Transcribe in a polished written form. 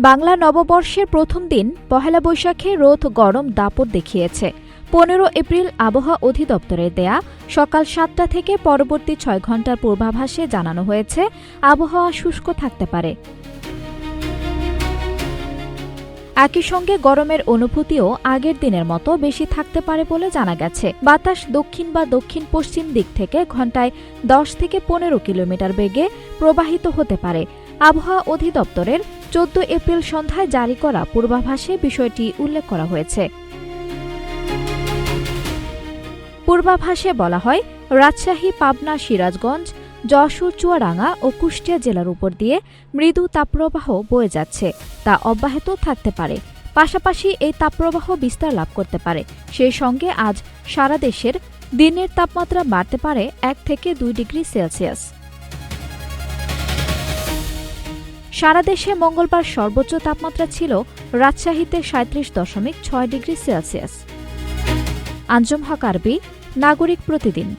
বাংলা নববর্ষের প্রথম দিন পহেলা বৈশাখে রোদ গরম দাপট দেখিয়েছে। 15 এপ্রিল আবহাওয়া অধিদপ্তরের দেয়া সকাল 7টা থেকে পরবর্তী 6 ঘণ্টার পূর্বাভাসে জানানো হয়েছে আবহাওয়া শুষ্ক থাকতে পারে। একই সঙ্গে গরমের অনুভূতিও আগের দিনের মতো বেশি থাকতে পারে বলে জানা গেছে। বাতাস দক্ষিণ বা দক্ষিণ পশ্চিম দিক থেকে ঘণ্টায় 10 থেকে 15 কিলোমিটার বেগে প্রবাহিত হতে পারে। আবহাওয়া অধিদপ্তরের 14 এপ্রিল সন্ধ্যায় জারি করা পূর্বাভাসে বিষয়টি উল্লেখ করা হয়েছে। পূর্বাভাসে বলা হয়, রাজশাহী, পাবনা, সিরাজগঞ্জ, যশোর, চুয়াডাঙ্গা ও কুষ্টিয়া জেলার উপর দিয়ে মৃদু তাপপ্রবাহ বয়ে যাচ্ছে, তা অব্যাহত থাকতে পারে। পাশাপাশি এই তাপপ্রবাহ বিস্তার লাভ করতে পারে। সেই সঙ্গে আজ সারা দেশের দিনের তাপমাত্রা বাড়তে পারে 1 থেকে 2 ডিগ্রি সেলসিয়াস। সারা দেশে মঙ্গলবার সর্বোচ্চ তাপমাত্রা ছিল রাজশাহীতে 37.6 ডিগ্রি সেলসিয়াস। আঞ্জুম হক আরবি, নাগরিক প্রতিদিন।